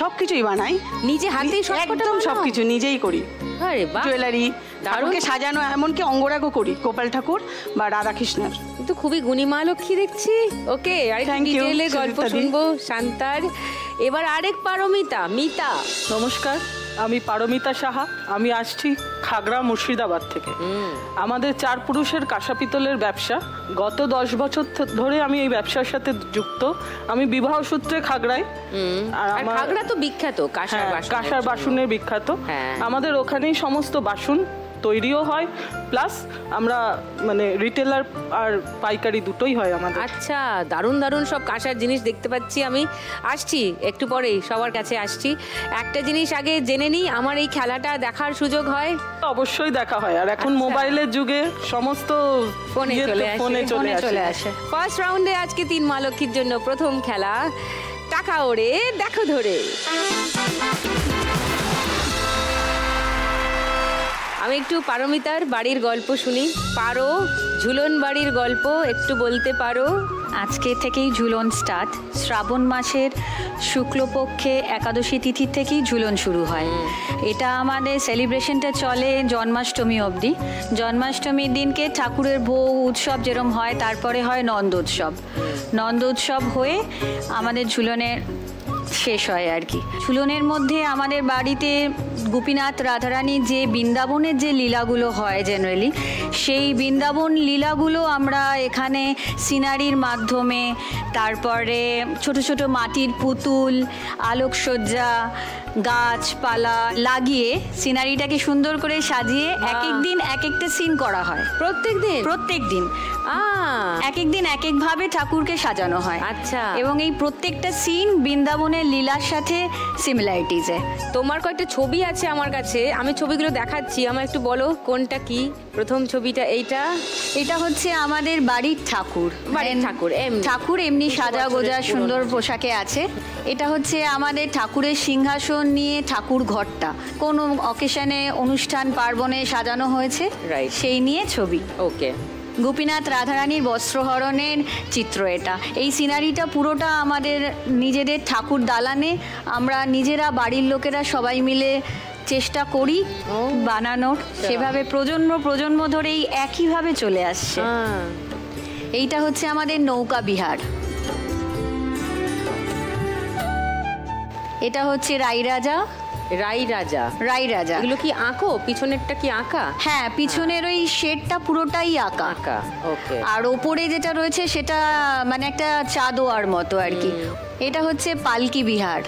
সবকিছুই বানাই নিজে হাতেই একদম সবকিছু নিজেই করি। আরে বাহ, জুয়েলারি, ঠাকুরকে সাজানো, এমনকি অঙ্গরাগও করি গোপাল ঠাকুর বা রাধাকৃষ্ণের। কিন্তু খুবই গুণীমা লক্ষ্মী দেখছি। ওকে, আরেকটু ডিটেইলে গল্প শুনবো শান্তার। এবার আরেক পারমিতা, মিতা। নমস্কার, আমি পারমিতা সাহা। আমি আসছি খাগড়া মুর্শিদাবাদ থেকে। আমাদের 4 পুরুষের কাঁসা পিতলের ব্যবসা। গত 10 বছর ধরে আমি এই ব্যবসার সাথে যুক্ত। আমি বিবাহ সূত্রে খাগড়ায়। আর খাগড়া তো বিখ্যাত কাঁসার বাসনের বিখ্যাত। আমাদের ওখানেই সমস্ত বাসন তৈরিও হয়, প্লাস আমরা মানে রিটেলার আর পাইকারি দুটোই হয় আমাদের। আচ্ছা, দারুণ দারুণ সব কাঁসার জিনিস দেখতে পাচ্ছি। আমি আসছি একটু পরেই, সবার কাছে আসছি। একটা জিনিস আগে জেনে নিই, আমার এই খেলাটা দেখার সুযোগ হয়? অবশ্যই দেখা হয়, আর এখন মোবাইলের যুগে সমস্ত ফোনে চলে আসে। ফার্স্ট রাউন্ডে আজকে 3 মা লক্ষ্মীর জন্য প্রথম খেলা, টাকা ওড়ে দেখো ধরে। আমি একটু পারমিতার বাড়ির গল্প শুনি। পারো, ঝুলন বাড়ির গল্প একটু বলতে পারো? আজকে থেকেই ঝুলন স্টার্ট। শ্রাবণ মাসের শুক্লপক্ষে একাদশী তিথির থেকেই ঝুলন শুরু হয়। এটা আমাদের সেলিব্রেশনটা চলে জন্মাষ্টমী অবধি। জন্মাষ্টমীর দিনকে ঠাকুরের ভোগ উৎসব যেরকম হয়, তারপরে হয় নন্দোৎসব। নন্দোৎসব হয়ে আমাদের ঝুলনের শেষ হয় আর কি। ঝুলনের মধ্যে আমাদের বাড়িতে গোপীনাথ রাধারানীর যে বৃন্দাবনের যে লীলাগুলো হয় জেনারেলি, সেই বৃন্দাবন লীলাগুলো আমরা এখানে সিনারির মাধ্যমে, তারপরে ছোট ছোট মাটির পুতুল, আলোকসজ্জা, গাছপালা লাগিয়ে সিনারিটাকে সুন্দর করে সাজিয়ে এক এক দিন এক একটা সিন করা হয়। প্রত্যেক দিন এক এক দিন এক একভাবে ঠাকুরকে সাজানো হয়। আচ্ছা, এবং এই প্রত্যেকটা সিন বৃন্দাবনের লীলার সাথে সিমিলারিটিজে। তোমার কয়েকটা ছবি আছে আমার কাছে, আমি ছবিগুলো দেখাচ্ছি, আমার একটু বলো কোনটা কি? প্রথম ছবিটা এটা হচ্ছে আমাদের বাড়ির ঠাকুর। ঠাকুর এমনি সাজা গোজা সুন্দর পোশাকে আছে। এটা হচ্ছে আমাদের ঠাকুরের সিংহাসন নিয়ে ঠাকুর ঘরটা কোনো অকেশনে অনুষ্ঠান পার্বণে সাজানো হয়েছে, সেই নিয়ে ছবি। ওকে, গোপীনাথ রাধারানীর বস্ত্রহরণের চিত্র এটা। এই সিনারিটা পুরোটা আমাদের নিজেদের ঠাকুর দালানে আমরা নিজেরা বাড়ির লোকেরা সবাই মিলে চেষ্টা করি বানানোর। সেভাবে প্রজন্ম ধরে এই একইভাবে চলে আসছে। এইটা হচ্ছে আমাদের নৌকা বিহার। এটা হচ্ছে রাই রাজা। এগুলো কি আঁকো? পিছনেরটা কি আঁকা? হ্যাঁ, পিছনের ওই শেডটা পুরোটাই আঁকা। ওকে, আর ওপরে যেটা রয়েছে সেটা মানে একটা চাদোয়ার মতো আর কি। এটা হচ্ছে পালকি বিহার।